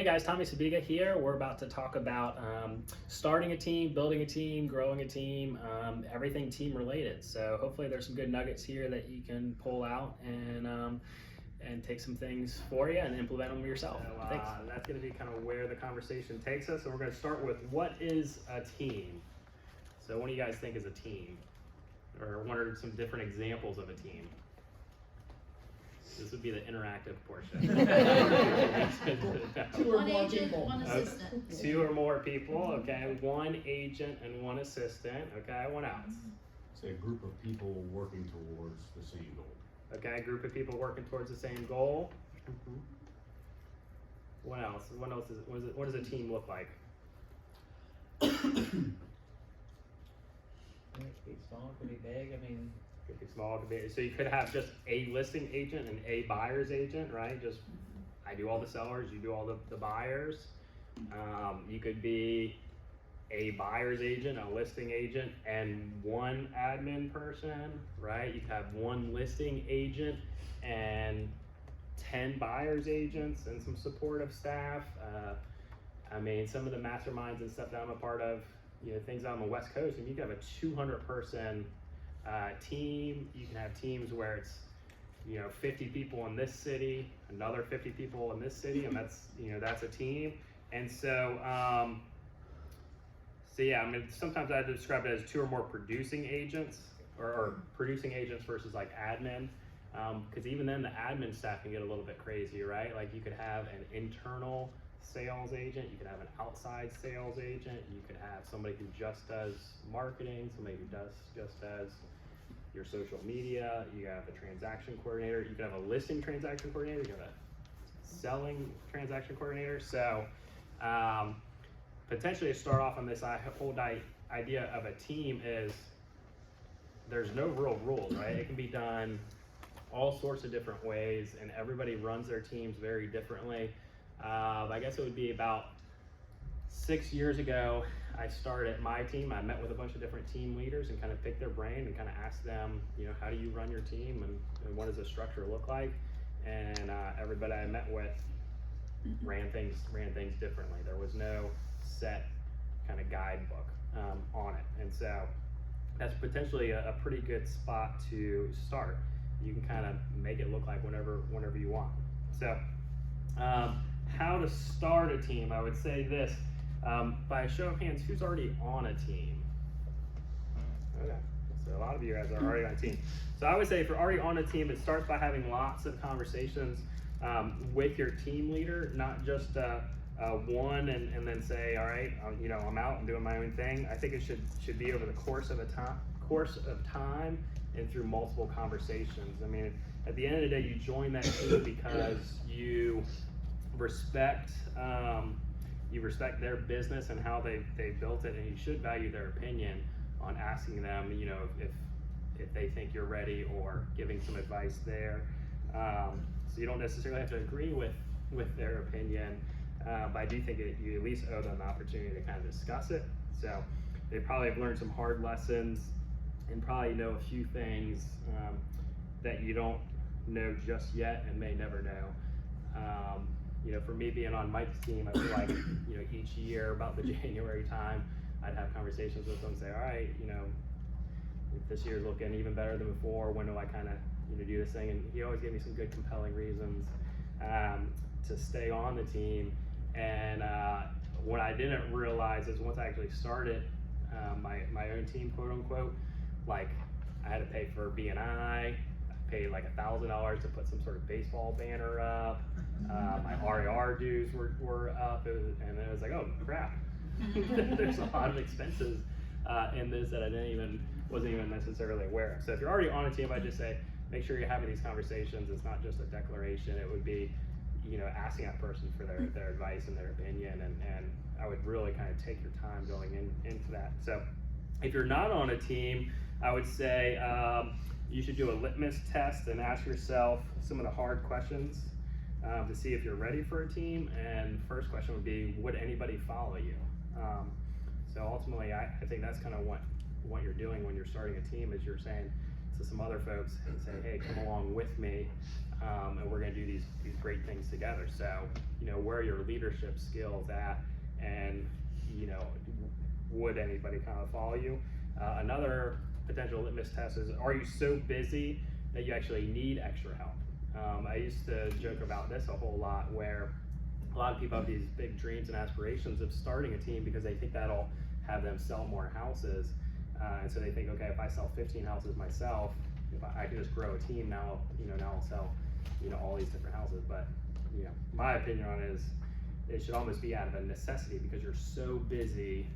guys, Tommy Sibiga here. We're about to talk about starting a team, building a team, growing a team, everything team related. So hopefully there's some good nuggets here that you can pull out and take some things for you and implement them yourself. So, that's going to be kind of where the conversation takes us. So we're going to start with, what is a team? So what do you guys think is a team? Or what are some different examples of a team? This would be the interactive portion. Two or One more agent, people. one assistant. Two or more people, okay. One agent and one assistant, okay. What else? Say a group of people working towards the same goal. Okay, a group of people working towards the same goal. What else? What else is? What does a team look like? It could be small, it could be big. I mean, Could be small, could be. So you could have just a listing agent and a buyer's agent, right? Just I do all the sellers, you do all the buyers. You could be a buyer's agent, a listing agent, and one admin person, right? You could have one listing agent and 10 buyer's agents and some supportive staff. I mean, some of the masterminds and stuff that I'm a part of, you know, things on the West Coast, and you can have a 200-person team. You can have teams where it's, you know, 50 people in this city, another 50 people in this city, and that's, you know, that's a team. And so, so yeah, I mean, sometimes I describe it as two or more producing agents, or producing agents versus like admin, because even then the admin staff can get a little bit crazy, right? Like you could have an internal sales agent, you could have an outside sales agent, you could have somebody who just does marketing, somebody who just does your social media, you have a transaction coordinator, you could have a listing transaction coordinator, you have a selling transaction coordinator. So potentially to start off on this whole idea of a team is there's no real rules, right? It can be done all sorts of different ways, and everybody runs their teams very differently. I guess it would be about 6 years ago, I started my team. I met with a bunch of different team leaders and kind of picked their brain and kind of asked them, you know, how do you run your team and what does the structure look like? And everybody I met with ran things differently. There was no set kind of guidebook on it. And so that's potentially a pretty good spot to start. You can kind of make it look like whenever you want. So how to start a team, I would say this, by a show of hands, who's already on a team? Okay, so a lot of you guys are already on a team. So I would say if you're already on a team, it starts by having lots of conversations with your team leader, not just one and then say, all right, you know, I'm out and doing my own thing. I think it should be over the course of time and through multiple conversations. I mean, at the end of the day, you join that team because you respect their business and how they built it, and you should value their opinion on asking them, you know, if they think you're ready, or giving some advice there. So you don't necessarily have to agree with their opinion, but I do think you at least owe them the opportunity to kind of discuss it. So they probably have learned some hard lessons and probably know a few things that you don't know just yet and may never know. You know, for me being on Mike's team, I feel like, you know, each year about the January time, I'd have conversations with him and say, all right, you know, if this year's looking even better than before, when do I kind of, you know, do this thing? And he always gave me some good, compelling reasons to stay on the team. And what I didn't realize is once I actually started my own team, quote unquote, like I had to pay for BNI, paid like $1,000 to put some sort of baseball banner up. My RAR dues were up, and it was like, oh crap, there's a lot of expenses in this that I wasn't even necessarily aware of. So if you're already on a team, I just say make sure you're having these conversations. It's not just a declaration. It would be, you know, asking that person for their advice and their opinion, and I would really kind of take your time going into that. So if you're not on a team, I would say you should do a litmus test and ask yourself some of the hard questions to see if you're ready for a team. And the first question would be, would anybody follow you? So ultimately, I think that's kind of what you're doing when you're starting a team, is you're saying, to some other folks and say, hey, come along with me, and we're gonna do these great things together. So, where are your leadership skills at, and, would anybody kind of follow you? Another potential litmus test is, are you so busy that you actually need extra help? I used to joke about this a whole lot, where a lot of people have these big dreams and aspirations of starting a team because they think that'll have them sell more houses. And so they think, okay, if I sell 15 houses myself, if I can just grow a team now, now I'll sell, all these different houses. But, my opinion on it is it should almost be out of a necessity, because you're so busy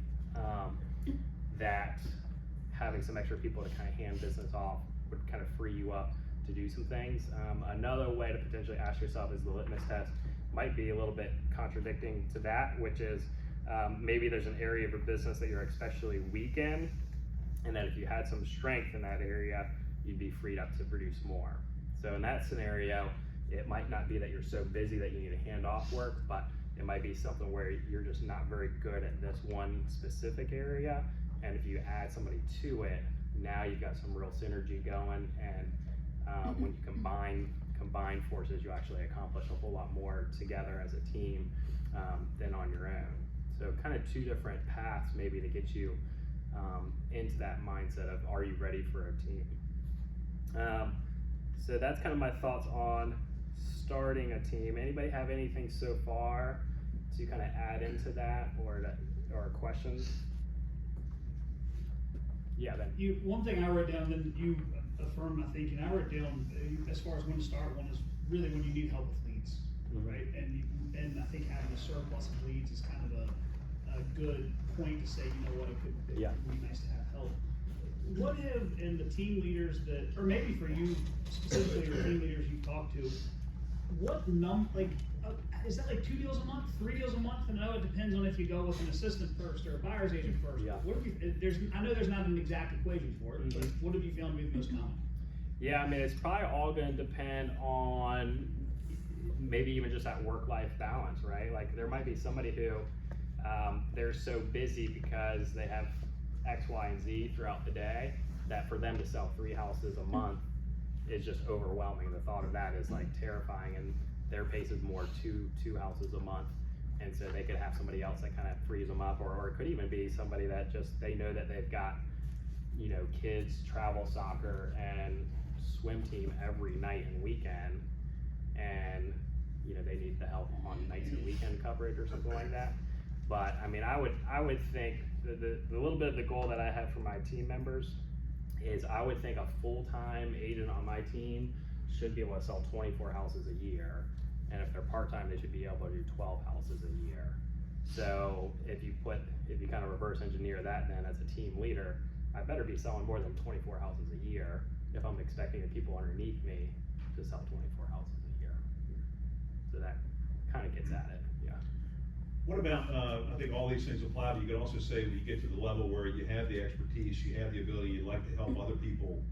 that having some extra people to kind of hand business off would kind of free you up to do some things. Another way to potentially ask yourself is the litmus test might be a little bit contradicting to that, which is maybe there's an area of a business that you're especially weak in, and that if you had some strength in that area, you'd be freed up to produce more. So in that scenario, it might not be that you're so busy that you need to hand off work, but it might be something where you're just not very good at this one specific area, and if you add somebody to it, now you've got some real synergy going, and when you combine forces, you actually accomplish a whole lot more together as a team than on your own. So kind of two different paths maybe to get you into that mindset of, are you ready for a team? So that's kind of my thoughts on starting a team. Anybody have anything so far to kind of add into that, or questions? Yeah, Ben. One thing I wrote down, then you affirmed my thinking. I wrote down as far as when to start one is really when you need help with leads, right? And I think having a surplus of leads is kind of a good point to say, it could be nice to have help. What have, and the team leaders that, or maybe for you specifically, or team leaders you've talked to, what is that like 2 deals a month, 3 deals a month? And I know it depends on if you go with an assistant first or a buyer's agent first. Yeah. What have you, I know there's not an exact equation for it, but what have you found to be the most common? Yeah, I mean, it's probably all going to depend on maybe even just that work-life balance, right? Like there might be somebody who they're so busy because they have X, Y, and Z throughout the day that for them to sell 3 houses a month is just overwhelming. The thought of that is like terrifying, and their pace is more two houses a month. And so they could have somebody else that kind of frees them up, or it could even be somebody that just, they know that they've got, kids, travel, soccer, and swim team every night and weekend, and they need the help on nights and weekend coverage or something like that. But I mean, I would think the little bit of the goal that I have for my team members is, I would think a full-time agent on my team should be able to sell 24 houses a year, and if they're part-time, they should be able to do 12 houses a year. So if you kind of reverse engineer that, then as a team leader, I better be selling more than 24 houses a year if I'm expecting the people underneath me to sell 24 houses a year. So that kind of gets at it, yeah. What about, I think all these things apply, but you could also say that you get to the level where you have the expertise, you have the ability, you'd like to help other people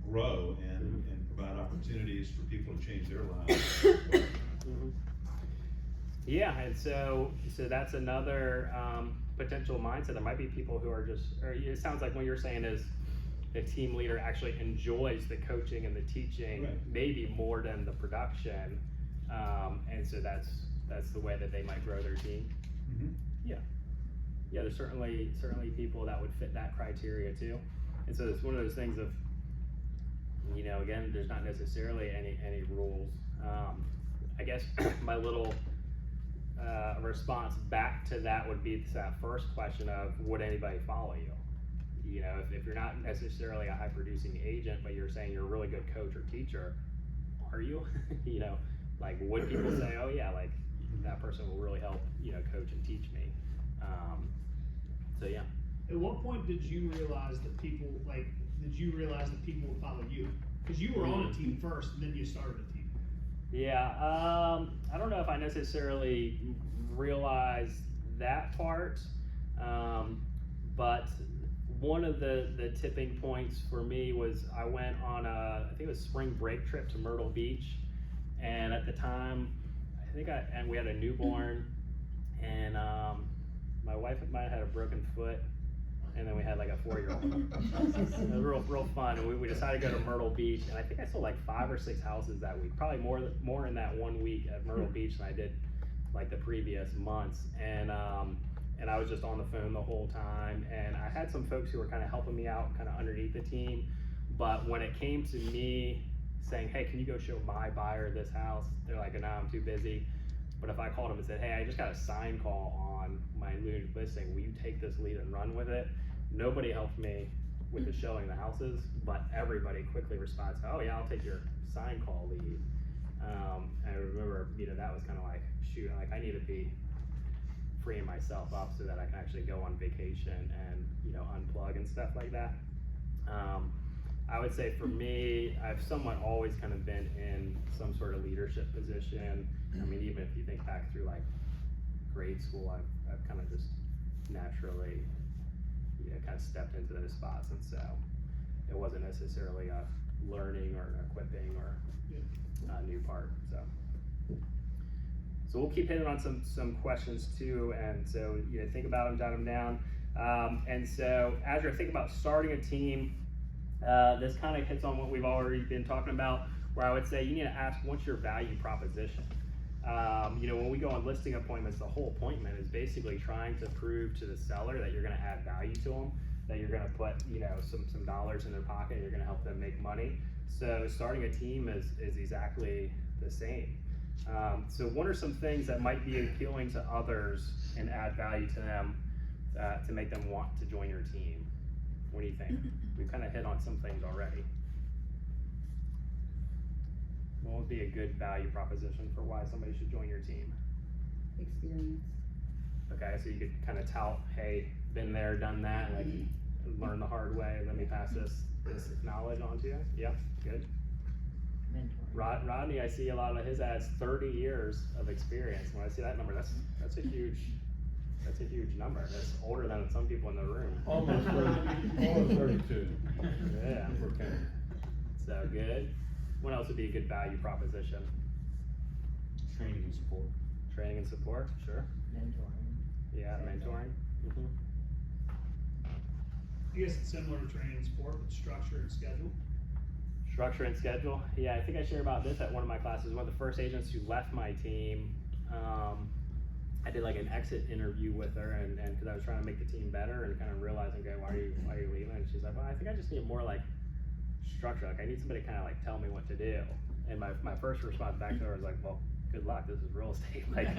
grow and provide opportunities for people to change their lives. Yeah, and so that's another potential mindset. There might be people who are just, or it sounds like what you're saying is the team leader actually enjoys the coaching and the teaching, right, maybe more than the production, and so that's the way that they might grow their team. Yeah, there's certainly people that would fit that criteria too. And so it's one of those things of, again, there's not necessarily any rules. I guess my little response back to that would be that first question of, would anybody follow you? If you're not necessarily a high producing agent, but you're saying you're a really good coach or teacher, are you? Like, would people say, oh yeah, like that person will really help, coach and teach me? So yeah. At what point did you realize that people would follow you? Because you were on a team first, and then you started a team. Yeah, I don't know if I necessarily realized that part, but one of the tipping points for me was I went on I think it was spring break trip to Myrtle Beach, and at the time, and we had a newborn, and my wife might have had a broken foot, and then we had like a 4-year-old. It was real fun, and we decided to go to Myrtle Beach, and I think I sold like 5 or 6 houses that week, probably more in that 1 week at Myrtle Beach than I did like the previous months, and I was just on the phone the whole time, and I had some folks who were kind of helping me out, kind of underneath the team, but when it came to me saying, hey, can you go show my buyer this house? They're like, no, I'm too busy. But if I called them and said, hey, I just got a sign call on my new listing, will you take this lead and run with it? Nobody helped me with the showing the houses, but everybody quickly responds, oh yeah, I'll take your sign call lead. And I remember, that was kind of like, shoot, like I need to be freeing myself up so that I can actually go on vacation and, unplug and stuff like that. I would say for me, I've somewhat always kind of been in some sort of leadership position. I mean, even if you think back through like grade school, I've kind of just naturally, kind of stepped into those spots, and so it wasn't necessarily a learning or an equipping or a new part. So we'll keep hitting on some questions too, and so think about them, jot them down. And so as you're thinking about starting a team, this kind of hits on what we've already been talking about, where I would say you need to ask, what's your value proposition? When we go on listing appointments, the whole appointment is basically trying to prove to the seller that you're going to add value to them, that you're going to put some dollars in their pocket, and you're going to help them make money. So starting a team is exactly the same. So what are some things that might be appealing to others and add value to them to make them want to join your team? What do you think? We've kind of hit on some things already. What would be a good value proposition for why somebody should join your team? Experience. Okay, so you could kind of tout, hey, been there, done that, like learn the hard way, let me pass this knowledge on to you. Yep, good. Mentoring. Rodney, I see a lot of his ads, 30 years of experience. When I see that number, that's a huge number. That's older than some people in the room. Almost 32. Yeah. So good. What else would be a good value proposition? Training and support. Training and support, sure. Mentoring. Yeah, mentoring. I guess it's similar to training and sport, but structure and schedule. Structure and schedule. Yeah, I think I shared about this at one of my classes. One of the first agents who left my team, I did like an exit interview with her, and because I was trying to make the team better and kind of realizing, okay, why are you leaving? And she's like, well, I think I just need more like structure. Like I need somebody to kind of like tell me what to do. And my first response back to her was like, well, good luck. This is real estate. Like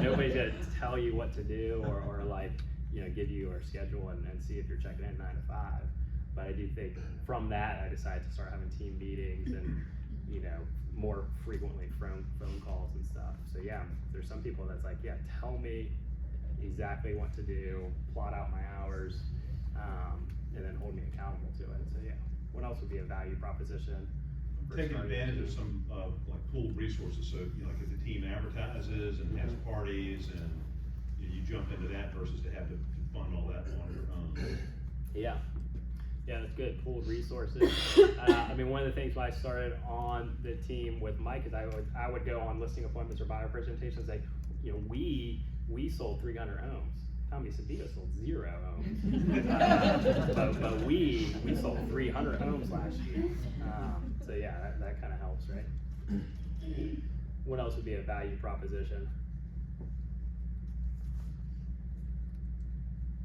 nobody's gonna tell you what to do or like give you a schedule and see if you're checking in 9 to 5. But I do think from that I decided to start having team meetings and more frequently phone calls and stuff. So yeah, there's some people that's like, yeah, tell me exactly what to do, plot out my hours, and then hold me accountable to it. So yeah, what else would be a value proposition? Taking advantage of some like pooled resources, so like if the team advertises and has parties and you jump into that versus to have to fund all that on your own. Yeah, that's good. Pooled resources. I mean, one of the things when I started on the team with Mike is I would go on listing appointments or buyer presentations. Like, we sold 300 homes. Tommy Sibiga sold 0 homes, but we sold 300 homes last year. So yeah, that kind of helps, right? What else would be a value proposition?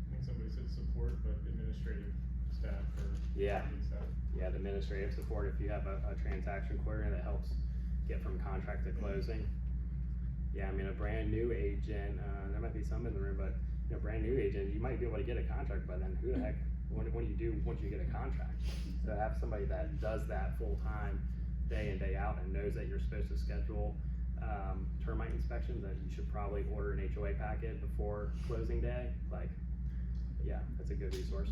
I think somebody said support, but administrative staff or admin staff. Yeah, the administrative support. If you have a transaction coordinator that helps get from contract to closing. Yeah, I mean a brand new agent. There might be some in the room, but brand new agent, you might be able to get a contract, but then who the heck? What do you do once you get a contract? So have somebody that does that full time, day in, day out, and knows that you're supposed to schedule termite inspections, that you should probably order an HOA packet before closing day. Like, yeah, that's a good resource.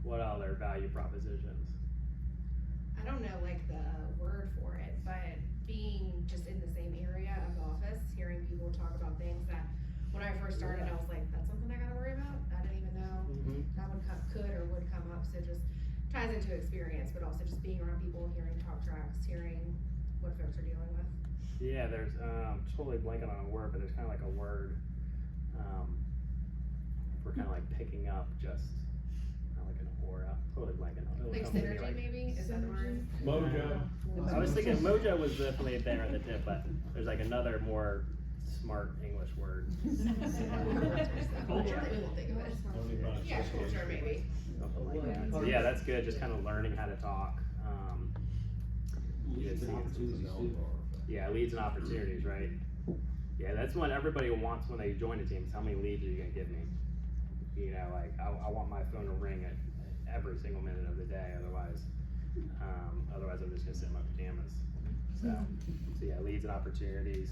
What other value propositions? I don't know like the word for it, but being just in the same area of the office, hearing people talk about things that when I first started, I was like, that's something I gotta worry about? I didn't even know that could or would come up. So just ties into experience, but also just being around people, hearing talk tracks, hearing what folks are dealing with. Yeah, there's totally blanking on a word, but there's kind of like a word we're kind of like picking up just not like an aura, totally blanking on Like something synergy maybe, is that the word? Mojo. I was thinking Mojo was definitely there at the tip, but there's like another more smart English word. Culture, we won't think of it. Only by Yeah, culture maybe. Something like that. So yeah, that's good, just kind of learning how to talk. Leads and opportunities too. Yeah, leads and opportunities, right? Yeah, that's what everybody wants when they join a team, is how many leads are you gonna give me? You know, like, I want my phone to ring at every single minute of the day, otherwise I'm just gonna sit in my pajamas. So yeah, leads and opportunities.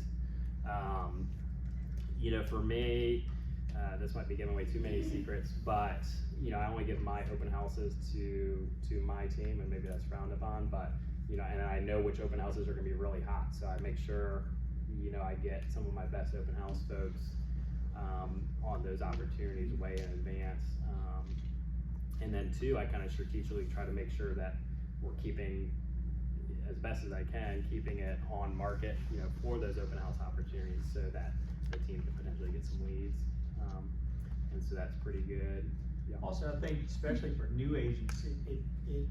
You know, for me, this might be giving away too many secrets, but, you know, I only give my open houses to my team, and maybe that's frowned upon, but, you know, and I know which open houses are gonna be really hot, so I make sure, you know, I get some of my best open house folks on those opportunities way in advance. And then two, I kind of strategically try to make sure that we're keeping, as best as I can, keeping it on market, you know, for those open house opportunities, so that the team can potentially get some leads. And so that's pretty good. Yeah. Also, I think especially for new agents, it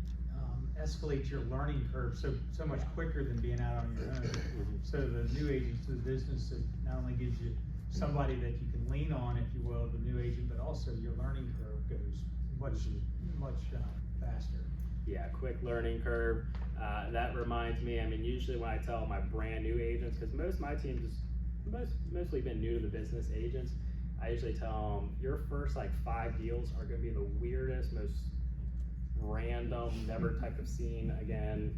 escalates your learning curve so much quicker than being out on your own. So the new agents to the business, it not only gives you somebody that you can lean on, if you will, the new agent, but also your learning curve goes much faster. Yeah, quick learning curve. That reminds me, I mean, usually when I tell my brand new agents, because most of my teams mostly been new to the business agents, I usually tell them, your first like 5 deals are gonna be the weirdest, most random, never type of seen again,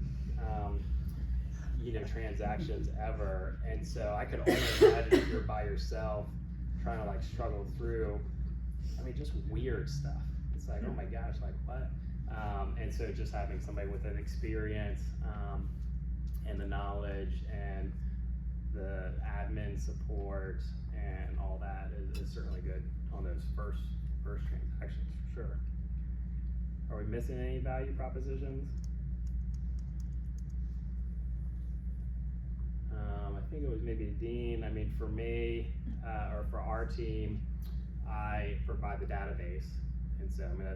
you know, transactions ever. And so I could only imagine if you're by yourself trying to like struggle through, I mean, just weird stuff. It's like, oh my gosh, like what? And so just having somebody with an experience, and the knowledge and the admin support and all that is certainly good on those first transactions, for sure. Are we missing any value propositions? I think it was maybe Dean. I mean, for me, or for our team, I provide the database. And so, I mean,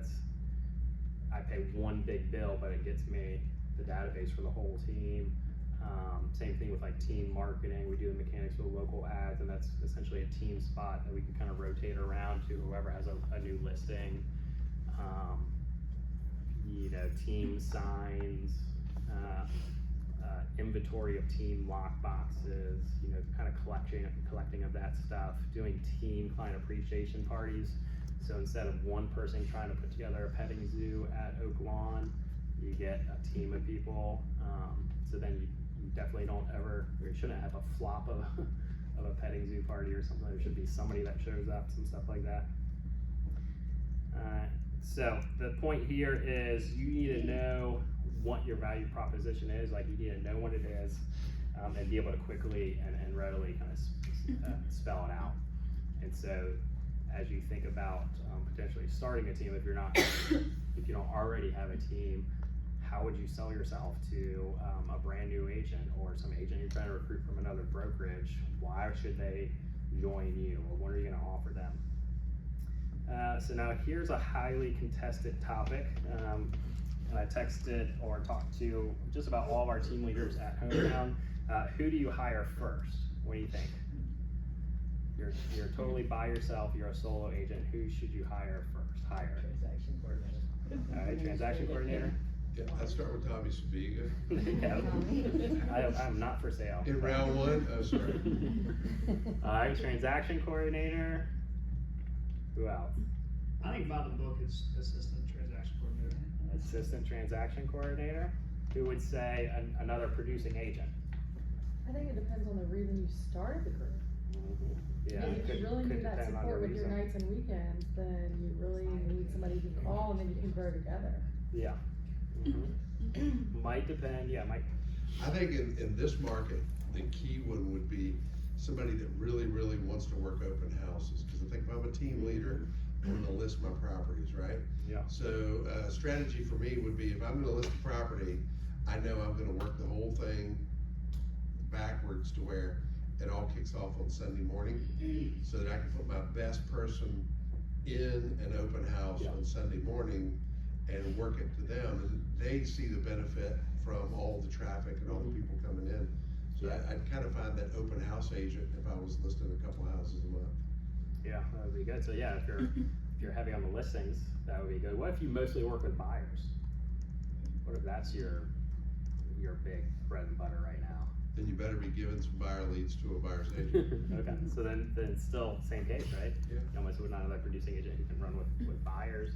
I pay one big bill, but it gets me the database for the whole team. Same thing with like team marketing. We do the mechanics for the local ads, and that's essentially a team spot that we can kind of rotate around to whoever has a new listing. You know, team signs, inventory of team lock boxes, you know, kind of collecting of that stuff, doing team client appreciation parties. So instead of one person trying to put together a petting zoo at Oak Lawn, you get a team of people. So then you definitely don't ever, or you shouldn't have a flop of a petting zoo party or something. There should be somebody that shows up, some stuff like that. So the point here is you need to know what your value proposition is. Like, you need to know what it is, and be able to quickly and readily kind of spell it out. And so as you think about potentially starting a team, if you don't already have a team, how would you sell yourself to a brand new agent or some agent you're trying to recruit from another brokerage? Why should they join you, or what are you going to offer them? So now here's a highly contested topic, and I texted or talked to just about all of our team leaders at Hometown. Who do you hire first? What do you think? You're totally by yourself, you're a solo agent. Who should you hire first? Transaction coordinator. All right, transaction coordinator. Yeah, let's start with Tommy Sibiga. I'm not for sale. In round 1, oh, sorry. All right, transaction coordinator. Who else? I think by the book is assistant transaction coordinator. Assistant transaction coordinator. Who would say another producing agent? I think it depends on the reason you started the group. Yeah, If you really need that depend on support the with your reason. nights and weekends, then you really need somebody to call, and then you can grow together. Yeah. Might depend, yeah, might. I think in this market, the key one would be somebody that really, really wants to work open houses. Because I think if I'm a team leader, I'm gonna list my properties, right? Yeah. So a strategy for me would be, if I'm gonna list a property, I know I'm gonna work the whole thing backwards to where it all kicks off on Sunday morning, so that I can put my best person in an open house Yeah. on Sunday morning and work it to them, and they see the benefit from all the traffic and all the people coming in. So I'd kind of find that open house agent if I was listing a couple houses a month. Yeah, that would be good. So yeah, if you're heavy on the listings, that would be good. What if you mostly work with buyers? What if that's your big bread and butter right now? Then you better be giving some buyer leads to a buyer's agent. Okay, so then it's still same case, right? Yeah. You almost would not have a producing agent who can run with buyers.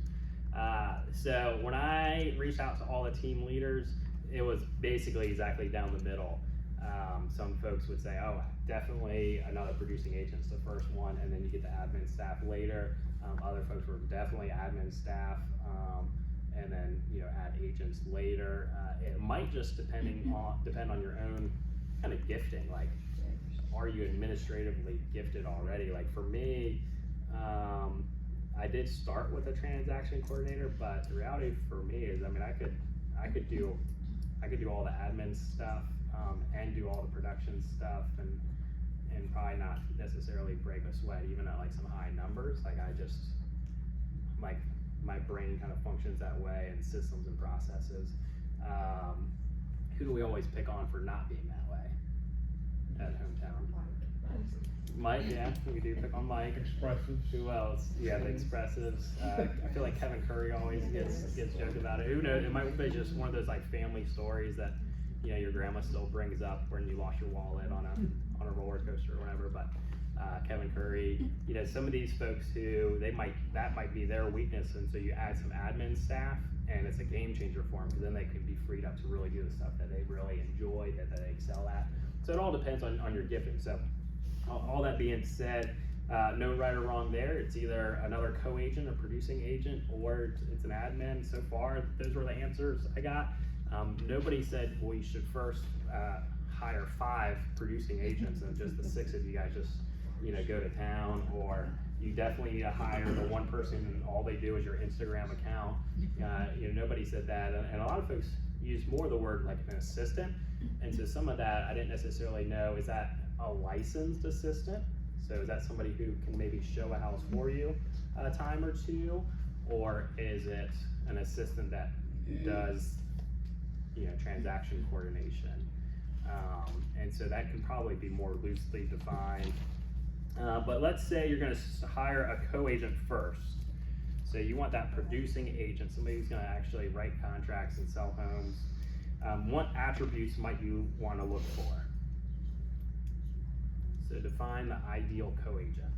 So when I reached out to all the team leaders, it was basically exactly down the middle. Some folks would say, oh, definitely another producing agent's the first one, and then you get the admin staff later. Other folks were definitely admin staff, and then add agents later. It might just depend on your own kind of gifting. Like, are you administratively gifted already? Like for me, I did start with a transaction coordinator, but the reality for me is, I mean, I could do all the admin stuff, and do all the production stuff, and probably not necessarily break a sweat even at like some high numbers. Like I just, like my brain kind of functions that way, and systems and processes. Who do we always pick on for not being that way at hometown? Mike, yeah, we do pick on Mike. Expressives. Who else? Yeah, the expressives. I feel like Kevin Curry always gets joked about it. Who knows? It might be just one of those like family stories that your grandma still brings up when you lost your wallet on a roller coaster or whatever. But Kevin Curry, some of these folks who that might be their weakness, and so you add some admin staff, and it's a game changer for them, because then they can be freed up to really do the stuff that they really enjoy, that they excel at. So it all depends on your gifting. So all that being said, no right or wrong there. It's either another co-agent or producing agent, or it's an admin. So far, those were the answers I got. Nobody said, well, you should first hire 5 producing agents and just the 6 of you guys just go to town, or you definitely need to hire the one person and all they do is your Instagram account. Nobody said that, and a lot of folks use more the word like an assistant, and so some of that I didn't necessarily know. Is that a licensed assistant? So is that somebody who can maybe show a house for you a time or two, or is it an assistant that does transaction coordination? And so that can probably be more loosely defined. But let's say you're going to hire a co-agent first. So you want that producing agent, somebody who's going to actually write contracts and sell homes. What attributes might you want to look for? So define the ideal co-agent.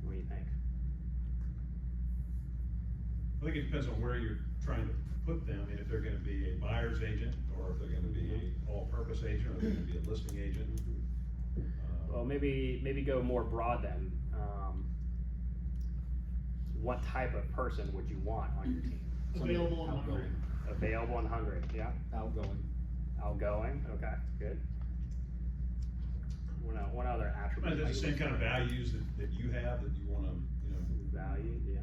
What do you think? I think it depends on where you're trying to put them. I mean, if they're gonna be a buyer's agent, or if they're gonna be a all-purpose agent, or they're gonna be a listing agent. Well, maybe go more broad then. What type of person would you want on your team? Available and hungry. Available and hungry, yeah. Outgoing. Outgoing, okay, good. What other attributes? The same kind of values that you have, that you wanna, Value, yeah.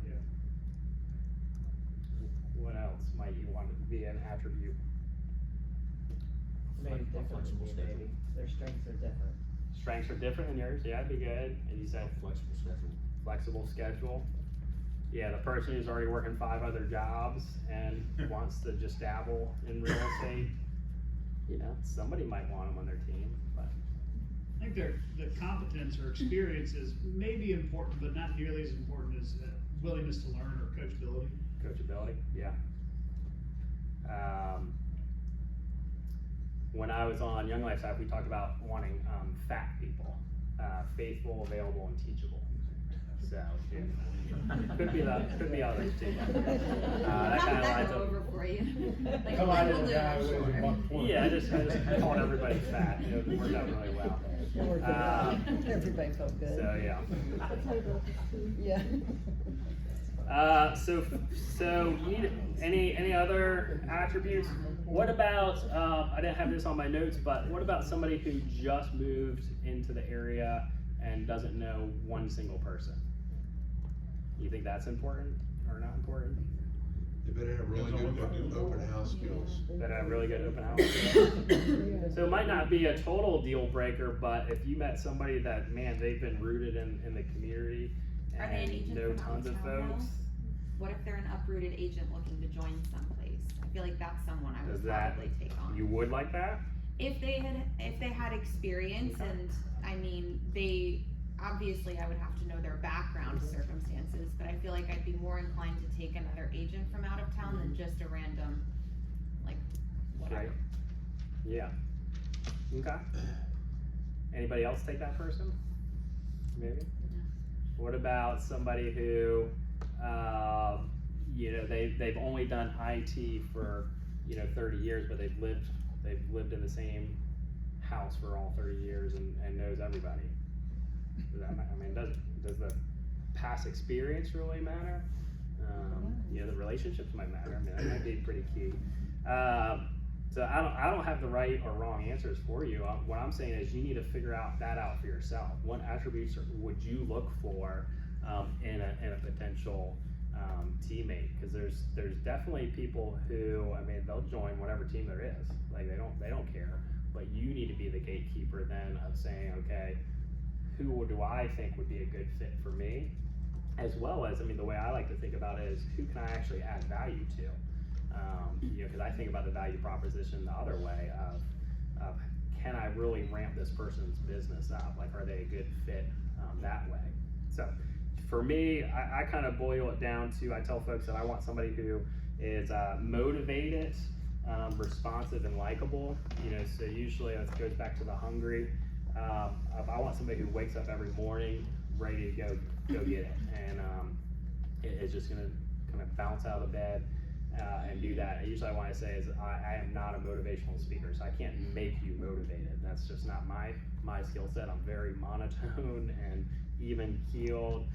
What else might you want to be an attribute? Maybe different flexible than you, maybe. Their strengths are different. Strengths are different than yours, yeah, that'd be good. And you said Flexible schedule. flexible schedule. Yeah, the person who's already working 5 other jobs and wants to just dabble in real estate, somebody might want them on their team, but. I think the competence or experience is maybe important, but not nearly as important as willingness to learn or coachability. Coachability, yeah. When I was on Young Life Staff, we talked about wanting fat people, faithful, available, and teachable. So, could be others too. That kind of lines up. over for you. Like, Come I on, will little do guy, it, we're sure. about 20. Yeah, I just called everybody fat. It worked out really well. Everybody felt good. So yeah. Yeah. So you need any other attributes? What about I didn't have this on my notes, but what about somebody who just moved into the area and doesn't know one single person? You think that's important or not important? They better have really good open house skills. Better have really good open house skills. So it might not be a total deal breaker, but if you met somebody that, man, they've been rooted in the community Are they an and agent know from out tons of town, though? folks. What if they're an uprooted agent looking to join someplace? I feel like that's someone I Does would that- probably take on. You would like that? If they had experience, Okay. and I mean, obviously I would have to know their background circumstances, but I feel like I'd be more inclined to take another agent from out of town than just a random, like, whatever. Right. Yeah. Okay. Anybody else take that person? Maybe? What about somebody who, you know, they've only done IT for, 30 years, but they've lived in the same house for all 30 years and knows everybody? Does that, I mean, does the past experience really matter? The relationships might matter. I mean, that might be pretty key. So I don't have the right or wrong answers for you. What I'm saying is you need to figure that out for yourself. What attributes would you look for in a potential teammate? Because there's definitely people who, I mean, they'll join whatever team there is. Like they don't care. But you need to be the gatekeeper then of saying, okay, who do I think would be a good fit for me? As well as, I mean, the way I like to think about it is who can I actually add value to? Because I think about the value proposition the other way of can I really ramp this person's business up? Like, are they a good fit that way? So for me, I kind of boil it down to, I tell folks that I want somebody who is motivated, responsive, and likable. So usually it goes back to the hungry. I want somebody who wakes up every morning ready to go get it, and is just gonna kind of bounce out of bed and do that. Usually what I say is I am not a motivational speaker, so I can't make you motivated. That's just not my skill set. I'm very monotone and even keeled.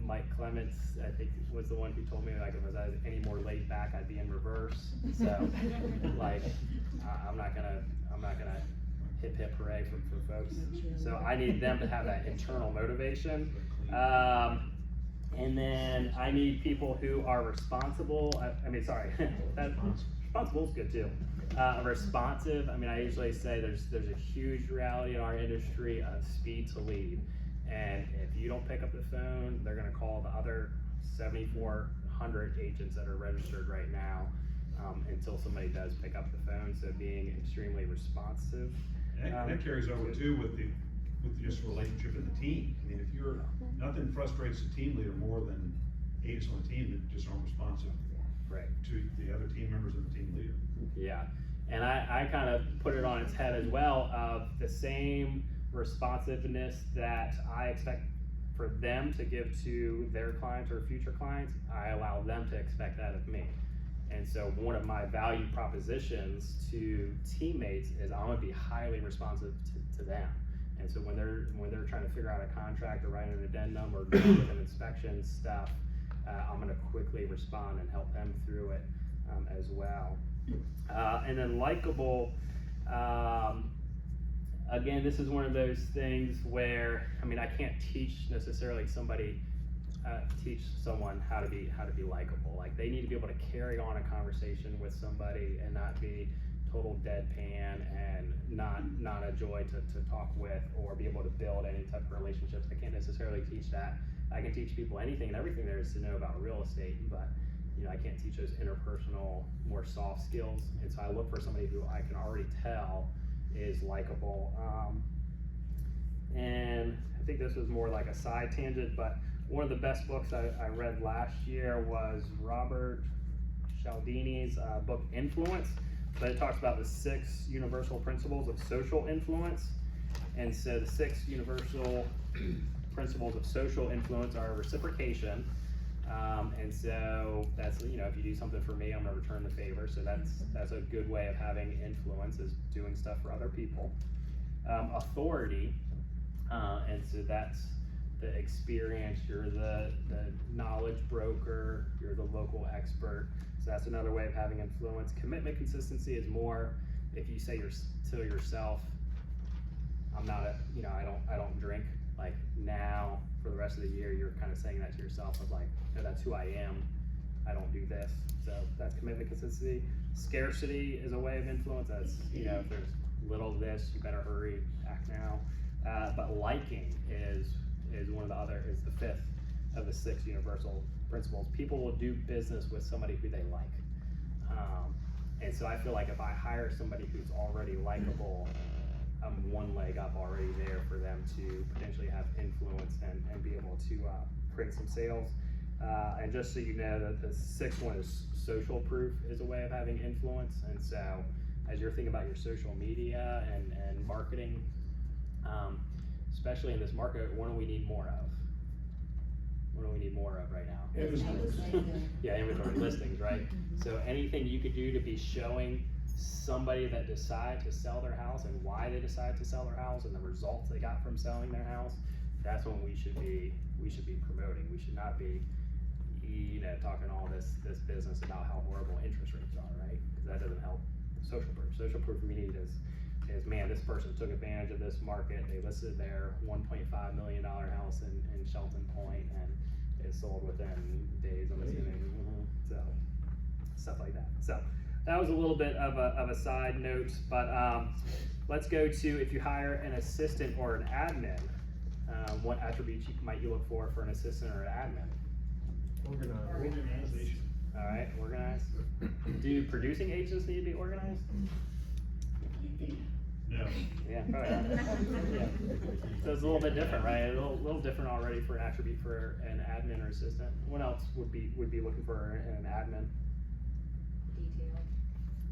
Mike Clements, I think, was the one who told me, like, if I was any more laid back, I'd be in reverse. So, like, I'm not gonna hip hooray for folks. So I need them to have that internal motivation. And then I need people who are responsible. Responsible is good too. Responsive. I mean, I usually say there's a huge reality in our industry of speed to lead. And if you don't pick up the phone, they're gonna call the other 7,400 agents that are registered right now until somebody does pick up the phone. So being extremely responsive. And that carries over too with just relationship in the team. I mean, nothing frustrates the team leader more than agents on the team that just aren't responsive to the other team members and the team leader. Yeah, and I kind of put it on its head as well of the same responsiveness that I expect for them to give to their clients or future clients, I allow them to expect that of me. And so one of my value propositions to teammates is I'm gonna be highly responsive to them. And so when they're trying to figure out a contract or write an addendum or deal with an inspection stuff, I'm gonna quickly respond and help them through it as well. And then likable, again, this is one of those things where, I mean, I can't teach necessarily teach someone how to be likable. Like, they need to be able to carry on a conversation with somebody and not be total deadpan and not a joy to talk with or be able to build any type of relationships. I can't necessarily teach that. I can teach people anything and everything there is to know about real estate, but I can't teach those interpersonal, more soft skills. And so I look for somebody who I can already tell is likable. And I think this was more like a side tangent, but one of the best books I read last year was Robert Cialdini's book Influence. But it talks about the 6 universal principles of social influence. And so the 6 universal principles of social influence are reciprocation. And so that's, if you do something for me, I'm gonna return the favor. So that's a good way of having influence, is doing stuff for other people. Authority, and so that's the experience, you're the knowledge broker, you're the local expert. So that's another way of having influence. Commitment consistency is more if you say to yourself, I'm not I don't drink, like, now for the rest of the year, you're kind of saying that to yourself of like, no, that's who I am. I don't do this. So that's commitment consistency. Scarcity is a way of influence. That's, if there's little of this, you better hurry, act now. But liking is is one of the other, is the fifth of the 6 universal principles. People will do business with somebody who they like. And so I feel like if I hire somebody who's already likable, I'm one leg up already there for them to potentially have influence and be able to create some sales. And just so you know, that the 6th one is social proof is a way of having influence. And so as you're thinking about your social media and marketing, especially in this market, what do we need more of? What do we need more of right now? Yeah, inventory listings, right? So anything you could do to be showing somebody that decided to sell their house and why they decided to sell their house and the results they got from selling their house, that's what we should be promoting. We should not be, talking all this business about how horrible interest rates are, right? Because that doesn't help social proof. Social proof we need is man, this person took advantage of this market. They listed their $1.5 million house in Shelton Point and it sold within days, I'm assuming. So stuff like that. So that was a little bit of a side note, but let's go to, if you hire an assistant or an admin, what attributes might you look for an assistant or an admin? Organization. All right, organized. Do producing agents need to be organized? No. Yeah, probably not. Yeah. So it's a little bit different, right? A little different already for an attribute for an admin or assistant. What else would be looking for an admin?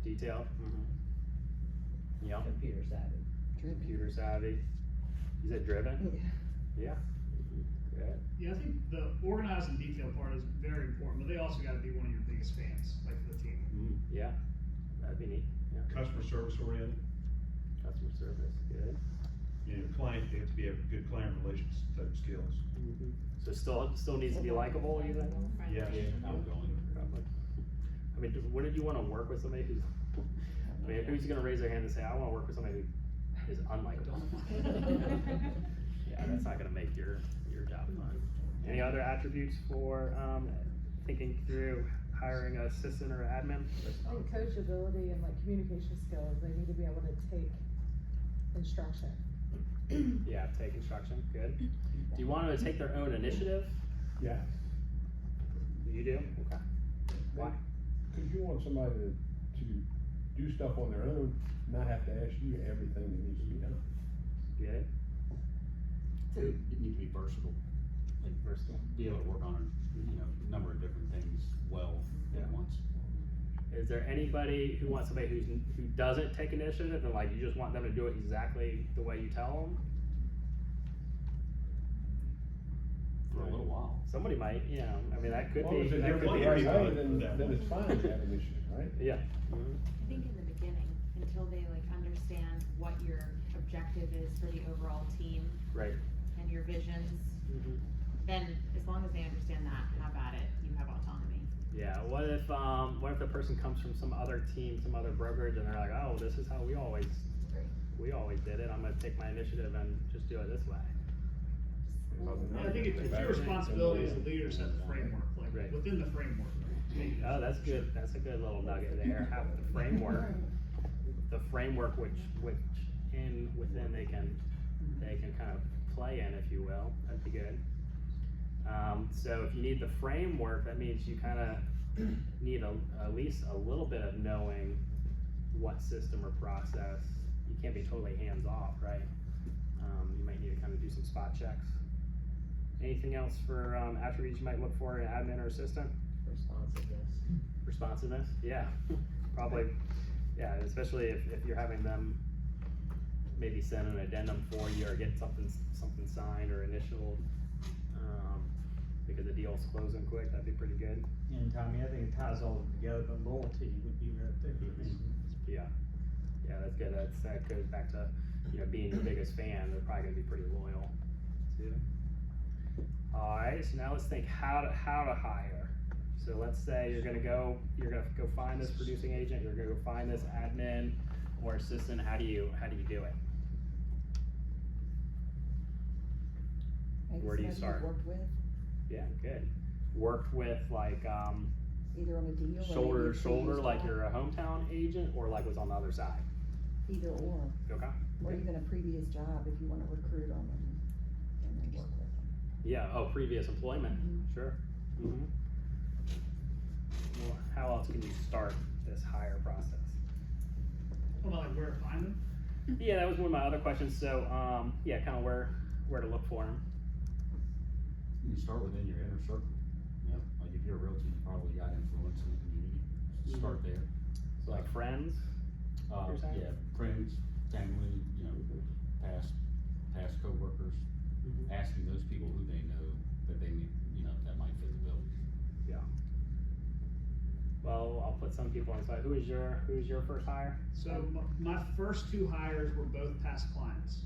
Detail. Mm-hmm. Yeah. Computer savvy. Computer savvy. You said driven? Yeah. Good. Yeah, I think the organized and detailed part is very important, but they also gotta be one of your biggest fans, like for the team. Yeah, that'd be neat. Yeah. Customer service oriented. Customer service, good. Client, they have to be a good client relations type skills. So still needs to be likable, you think? Yes. Outgoing, probably. I mean, wouldn't you wanna work with somebody who's, who's gonna raise their hand and say, I wanna work with somebody who is unlikable? Yeah, that's not gonna make your job fun. Any other attributes for, thinking through hiring an assistant or admin? I think coachability and like communication skills, they need to be able to take instruction. Yeah, take instruction, good. Do you want them to take their own initiative? Yeah. You do? Okay. Why? Cause you want somebody to do stuff on their own, not have to ask you everything that needs to be done. Good. You need to be versatile, Like versatile. be able to work on a number of different things well at once. Is there anybody who wants somebody who doesn't take initiative and like you just want them to do it exactly the way you tell them? For a little while. Somebody might, I mean, that could As long be. as it's That could be everything right. right, then it's fine to have initiative, right? Yeah. I think in the beginning, until they like understand what your objective is for the overall team Right. and your visions, then as long as they understand that, have at it, you have autonomy. Yeah, what if the person comes from some other team, some other brokerage, and they're like, oh, this is how we always did it, I'm gonna take my initiative and just do it this way. I think it's your responsibility as a leader to set the framework, like Right. within the framework. Oh, that's good, that's a good little nugget there, have the framework, which within they can kind of play in, if you will, that'd be good. So if you need the framework, that means you kind of need at least a little bit of knowing what system or process. You can't be totally hands off, right? You might need to kind of do some spot checks. Anything else for attributes you might look for in an admin or assistant? Responsiveness, yeah, probably, yeah, especially if you're having them maybe send an addendum for you or get something signed or initialed, because the deal's closing quick, that'd be pretty good. And Tommy, I think it ties all of them together, but loyalty would be right there. Yeah, that's good, that goes back to, being your biggest fan, they're probably gonna be pretty loyal too. Alright, so now let's think how to hire. So let's say you're gonna go find this producing agent, you're gonna go find this admin or assistant, how do you do it? Maybe Where do you somebody start? you've worked with, Yeah, good. Worked with like, either on a deal or shoulder maybe to a shoulder, previous like job. you're a hometown agent, or like was on the other side? Either or Okay. even a previous job if you wanna recruit on them and then work with them. Yeah, oh, previous employment, sure. Mhm. Well, how else can you start this hire process? Well, like where to find them? Yeah, that was one of my other questions, so, yeah, kinda where to look for them. You start within your inner circle, you know, like if you're a realtor, you probably got influence in the community, so start there. So like friends? You're saying? Yeah, friends, family, you know, past coworkers, asking those people who they know that they need, you know, that might fit the bill. Yeah. Well, I'll put some people on the side. Who's your first hire? So my first two hires were both past clients.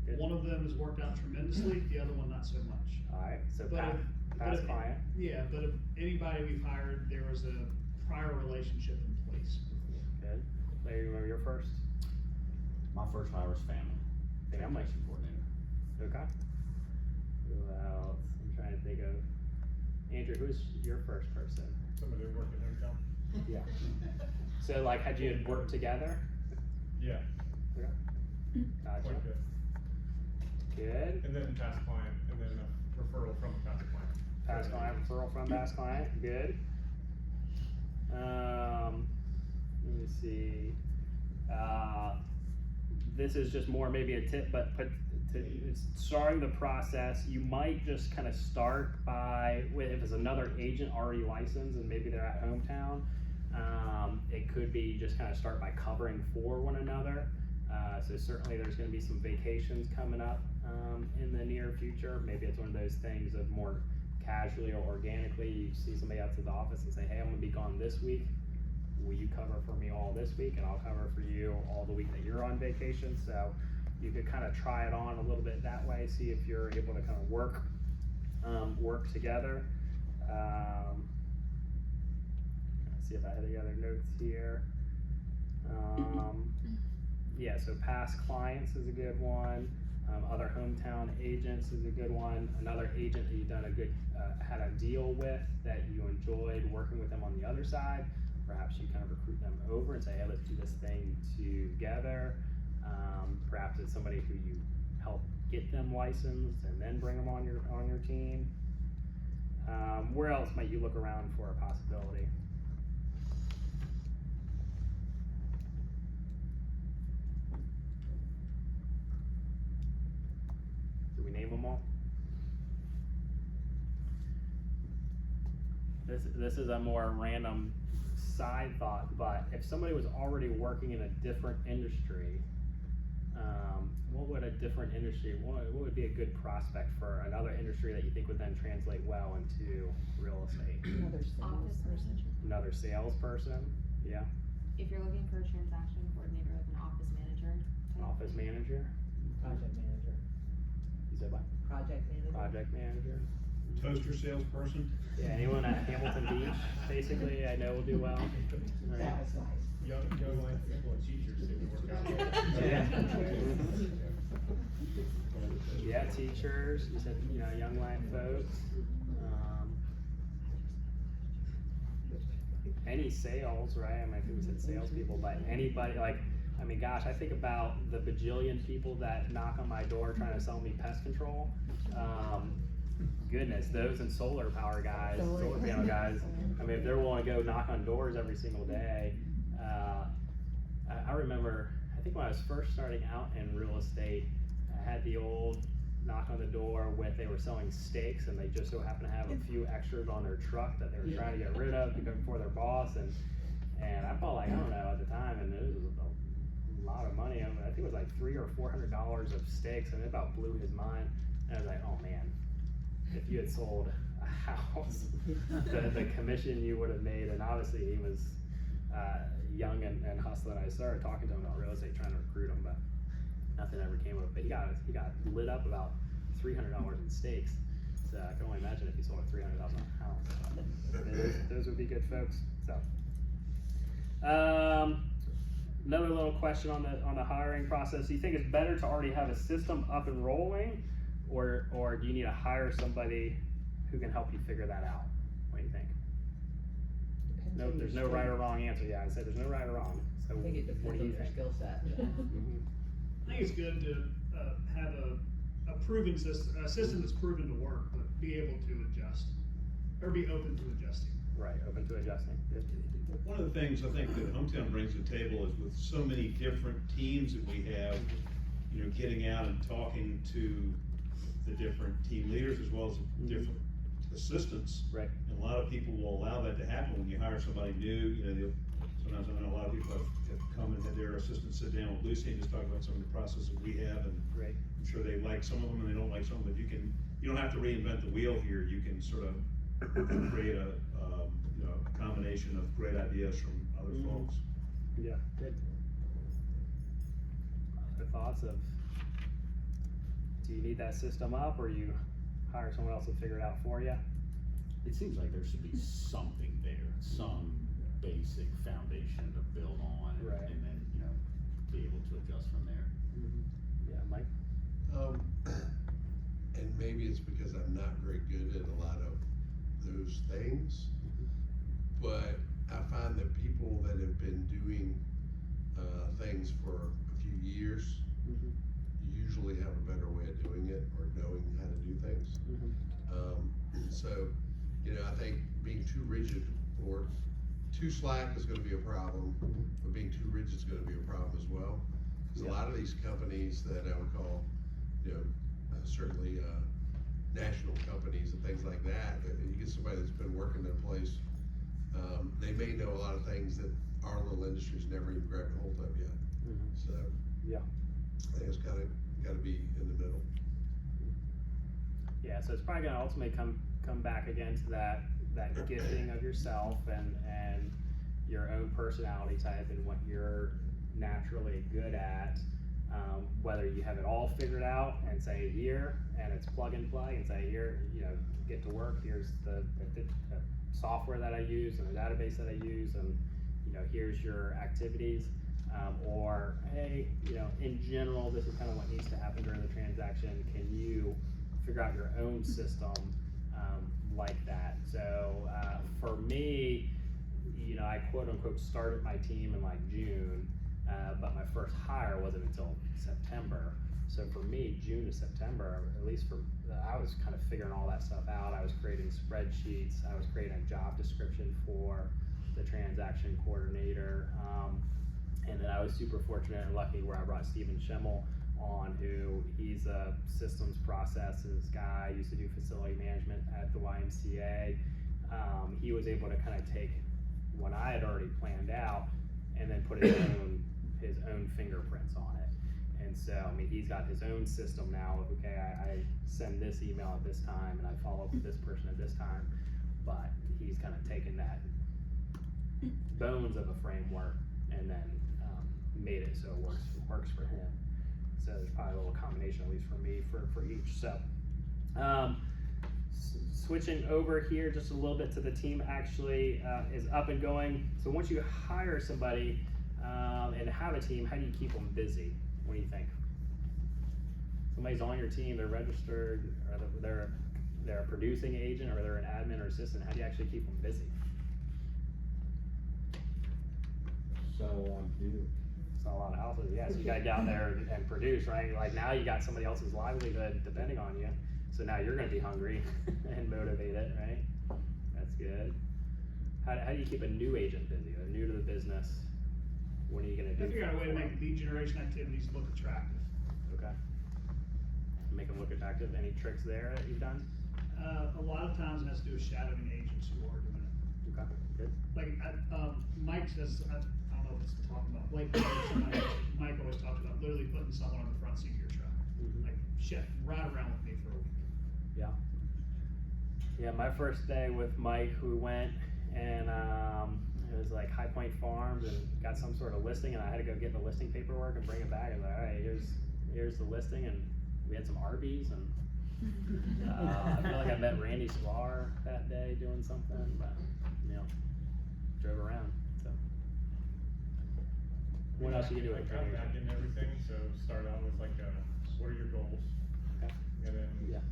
Good. One of them has worked out tremendously, the other one not so much. Alright, so But past, if- past but if- client. Yeah, but if anybody we've hired, there was a prior relationship in place. Good. Larry, you remember your first? My first hire was family, Family. transaction coordinator. Okay. Who else? I'm trying to think of. Andrew, who's your first person? Somebody who worked in hometown? Yeah. So like, had you worked together? Yeah, Gotcha. quite good. Good. And then past client, and then a referral from a past client. Past client, referral from past client, good. Let me see. This is just more maybe a tip, but it's starting the process, you might just kind of start by, if it's another agent already licensed and maybe they're at hometown, it could be just kind of start by covering for one another. So certainly there's gonna be some vacations coming up in the near future. Maybe it's one of those things of more casually or organically, you see somebody out to the office and say, hey, I'm gonna be gone this week. Will you cover for me all this week, and I'll cover for you all the week that you're on vacation? So you could kind of try it on a little bit that way, see if you're able to kind of work together. Let's see if I had any other notes here. Yeah, so past clients is a good one. Other hometown agents is a good one. Another agent that you've done had a deal with that you enjoyed working with them on the other side. Perhaps you kind of recruit them over and say, hey, let's do this thing together. Perhaps it's somebody who you help get them licensed and then bring them on your team. Where else might you look around for a possibility? Did we name them all? This is a more random side thought, but if somebody was already working in a different industry, what would a different industry, what would be a good prospect for another industry that you think would then translate well into real estate? Another Office salesperson. manager. Another salesperson, yeah, If you're looking for a transaction coordinator, like an office manager. type office thing. manager, Project manager. you said what? Project manager. Project manager. Toaster salesperson? Yeah, anyone at Hamilton Beach, basically, I know will do well. Right. That was nice. Young line people and teachers seem to work out. Yeah. Yeah, teachers, you said, young line folks. Any sales, right? I mean, I think we said salespeople, but anybody, gosh, I think about the bajillion people that knock on my door trying to sell me pest control. Goodness, those and solar power guys, solar panel guys, I mean, if they're willing to go knock on doors every single day. I remember, I think when I was first starting out in real estate, I had the old knock on the door with, they were selling steaks and they just so happened to have a few extras on their truck that they were trying to get rid of before their boss, and I felt like, I don't know, at the time, and it was a lot of money. I think it was like $300 or $400 of steaks, and it about blew his mind. And I was like, oh man, if you had sold a house, the commission you would have made. And obviously he was young and hustling. I started talking to him about real estate, trying to recruit him, but nothing ever came of it. But he got lit up about $300 in steaks. So I can only imagine if he sold a $300,000 house. Those would be good folks. So, another little question on the hiring process. Do you think it's better to already have a system up and rolling, or do you need to hire somebody who can help you figure that out? What do you think? Depends No, on there's your no right or skill. wrong answer. Yeah, I said there's no right or wrong. So I think it what depends do on you their think? skill set. Mhm. I think it's good to have a proven system, a system that's proven to work, but be able to adjust, or be open to adjusting. Right, open to adjusting. Good. One of the things I think that Hometown brings to the table is with so many different teams that we have, you know, getting out and talking to the different team leaders as well as the different assistants. Right. And a lot of people will allow that to happen when you hire somebody new, you know, sometimes I know a lot of people have come and had their assistants sit down with Lucy and just talk about some of the processes we have, and Right. I'm sure they like some of them and they don't like some of them, but you don't have to reinvent the wheel here, you can sort of create a, you know, a combination of great ideas from other folks. Yeah, good. Other thoughts of, do you need that system up, or you hire someone else to figure it out for you? It seems like there should be something there, some basic foundation to build on, Right. and then, you know, be able to adjust from there. Yeah, Mike? And maybe it's because I'm not very good at a lot of those things, but I find that people that have been doing, things for a few years usually have a better way of doing it or knowing how to do things. So, you know, I think being too rigid or too slack is gonna be a problem, but being too rigid is gonna be a problem as well. Cause a lot of these companies that I would call, you know, certainly, national companies and things like that, you get somebody that's been working in a place, they may know a lot of things that our little industry's never even grabbed hold of yet. So. Yeah. I think it's gotta be in the middle. Yeah, so it's probably gonna ultimately come back again to that gifting of yourself and your own personality type and what you're naturally good at. Whether you have it all figured out and say here, and it's plug and play, and say here, you know, get to work, here's the software that I use and the database that I use, and, you know, here's your activities. Or, hey, you know, in general, this is kind of what needs to happen during the transaction. Can you figure out your own system like that? So for me, you know, I quote unquote started my team in like June, but my first hire wasn't until September. So for me, June to September, at least I was kind of figuring all that stuff out. I was creating spreadsheets. I was creating a job description for the transaction coordinator. And then I was super fortunate and lucky where I brought Steven Schimmel on, who he's a systems processes guy, used to do facility management at the YMCA. He was able to kind of take what I had already planned out and then put his own fingerprints on it. And so, I mean, he's got his own system now of, okay, I send this email at this time and I follow up with this person at this time. But he's kind of taken that bones of a framework and then made it so it works for him. So there's probably a little combination, at least for me, for each. So switching over here just a little bit to the team actually is up and going. So once you hire somebody and have a team, how do you keep them busy? What do you think? Somebody's on your team, they're registered, or they're a producing agent, or they're an admin or assistant. How do you actually keep them busy? So It's not a lot of houses, yeah, so you gotta get out there and produce, right? Like now you got somebody else's livelihood depending on you, so now you're gonna be hungry and motivated, right? That's good. How do you keep a new agent busy? They're new to the business. What are you gonna do? Figure out a way to make lead generation activities look attractive. Okay. Make them look attractive. Any tricks there that you've done? A lot of times it has to do with shadowing agents who are doing it. Okay, good. Like, Mike says, I don't know if it's talking about, like, Mike always talked about literally putting someone on the front seat of your truck. Like, shit, ride around with me for a week. Yeah. Yeah, my first day with Mike, we went and it was like High Point Farms and got some sort of listing, and I had to go get the listing paperwork and bring it back. I was like, all right, here's the listing, and we had some Arby's, and I feel like I met Randy Sklar that day doing something, but you know, drove around. So what else you can do? I got back into everything, so start out with like, what are your goals? Okay. And then using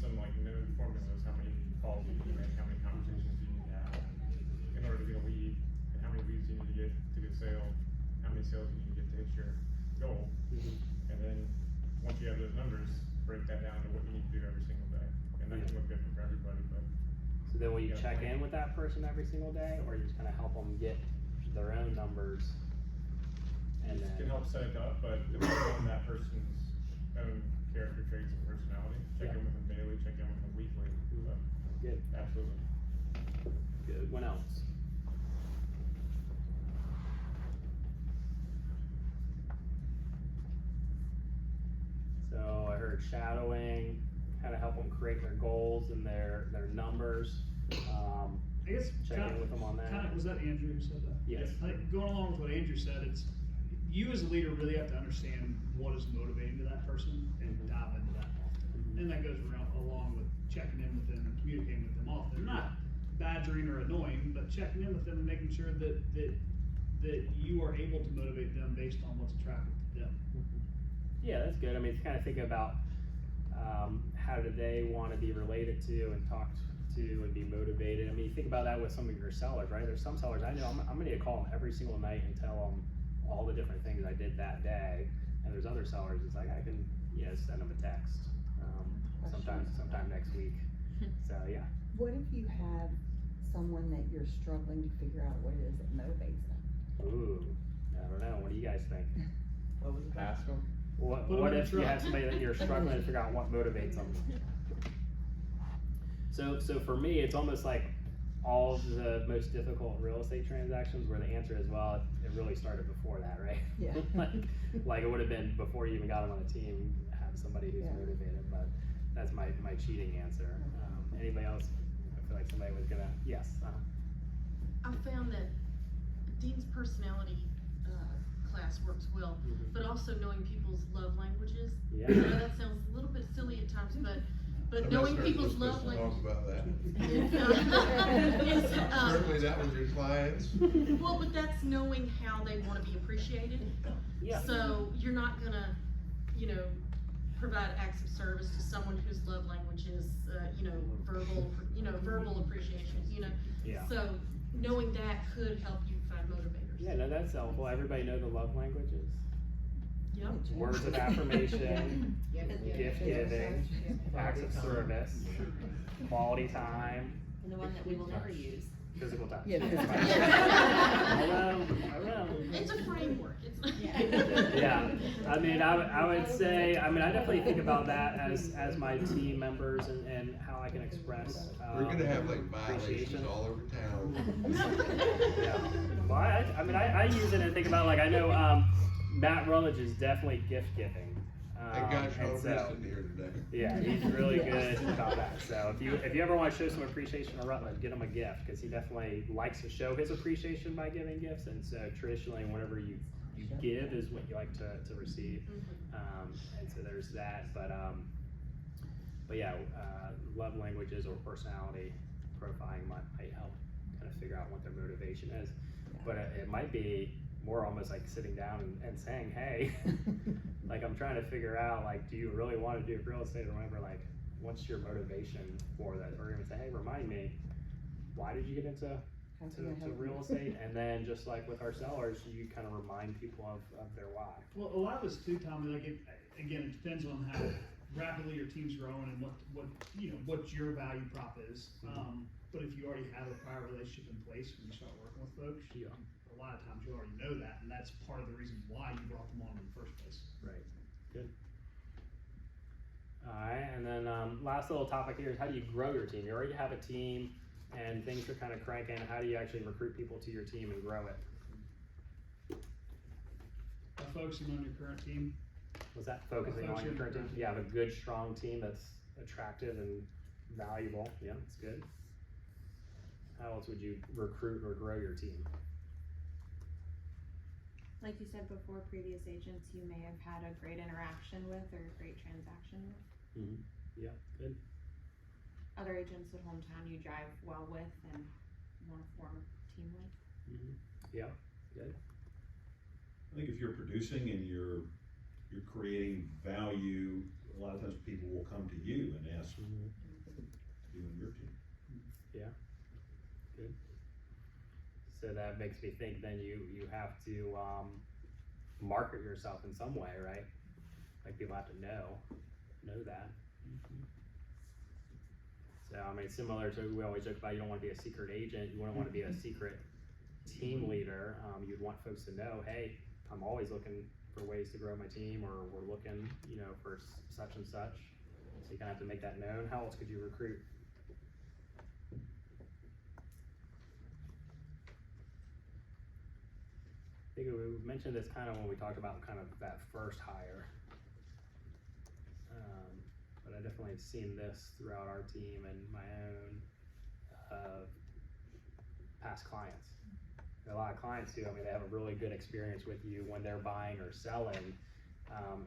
some like known formulas, how many calls you need to make, how many conversations you need to have in order to get a lead, and how many leads you need to get to get a sale, how many sales you need to get to hit your goal. And then once you have those numbers, break that down to what you need to do every single So then will you check in with that person every single day, or you just kinda help them get their own numbers? And You then, can help set it up, but depending on that person's own character traits and personality, check in with them daily, check in with them weekly, but good, absolutely. good, what else? So I heard shadowing, kinda help them create their goals and their numbers, I guess, check in with them on that. was that Andrew who said that? Yes. I think going along with what Andrew said, it's, you as a leader really have to understand what is motivating to that person and dive into that often. And that goes along with checking in with them and communicating with them often, not badgering or annoying, but checking in with them and making sure that you are able to motivate them based on what's attractive to them. Yeah, that's good. I mean, it's kind of thinking about how do they want to be related to and talked to and be motivated. I mean, you think about that with some of your sellers, right? There's some sellers I know I'm gonna call them every single night and tell them all the different things I did that day. And there's other sellers, it's like I can, send them a text sometime next week. So yeah. What if you have someone that you're struggling to figure out what it is that motivates them? Ooh, I don't know. What do you guys think? What was it? Ask them. What if you have somebody that you're struggling to figure out what motivates them? So for me, it's almost like all of the most difficult real estate transactions where the answer is, well, it really started before that, right? Yeah. like it would have been before you even got them on the team, have somebody who's motivated, but that's my cheating answer. Anybody else? I feel like somebody was gonna, yes. I found that Dean's personality class works well, but also knowing people's love languages. Yeah. I know that sounds a little bit silly at times, but knowing people's love Talk language. about that. Is, Certainly that was your clients. well, but that's knowing how they want to be appreciated. Yeah. So you're not gonna, provide acts of service to someone whose love language is, verbal appreciation. Yeah. So knowing that could help you find motivators. Yeah, no, that's helpful. Everybody know the love languages. Yep. Words of affirmation, gift giving, acts of service, quality time, And the one that we will never use. physical touch. Yeah, physical touch. I don't know. It's a framework. It's Yeah, I mean, I would say, I definitely think about that as my team members and how I can express, We're gonna have like appreciation. violations all over town. Yeah, well, I use it and think about, like, I know, Matt Rutledge is definitely gift giving. Thank God and Sean so- isn't here today. Yeah, he's really good about that. So if you ever want to show some appreciation to Rutledge, get him a gift, because he definitely likes to show his appreciation by giving gifts. And so traditionally, whenever you give is what you like to receive. And so there's that. But yeah, love languages or personality profiling might help kind of figure out what their motivation is. But it might be more almost like sitting down and saying, hey, like, I'm trying to figure out, like, do you really want to do real estate or whatever? Like, what's your motivation for that? Or even say, hey, remind me, why did you get into to real estate? And then just like with our sellers, you kind of remind people of their why. Well, a lot of this too, Tommy, like again, it depends on how rapidly your team's growing and what your value prop is. But if you already have a prior relationship in place when you start working with folks, a lot of times you already know that, and that's part of the reason why you brought them on in the first place. Right. Good. All right, and then last little topic here is how do you grow your team? You already have a team and things are kind of cranking. How do you actually recruit people to your team and grow it? By focusing on your current team. Was that focusing on your current team? You have a good, strong team that's attractive and valuable. Yeah, that's good. How else would you recruit or grow your team? Like you said before, previous agents you may have had a great interaction with or a great transaction with. Yeah, good. Other agents at hometown you drive well with and want to form a team with. Yeah, good. I think if you're producing and you're creating value, a lot of times people will come to you and ask you and your team. Yeah, good. So that makes me think then you have to market yourself in some way, right? Like people have to know that. So mean, similar to, we always joke about, you don't wanna be a secret agent, you wouldn't wanna be a secret team leader. You'd want folks to know, hey, I'm always looking for ways to grow my team, or we're looking, you know, for such and such. So you kinda have to make that known. How else could you recruit? I think we mentioned this kind of when we talked about kind of that first hire. But I definitely have seen this throughout our team and my own, past clients. And a lot of clients do, I mean, they have a really good experience with you when they're buying or selling,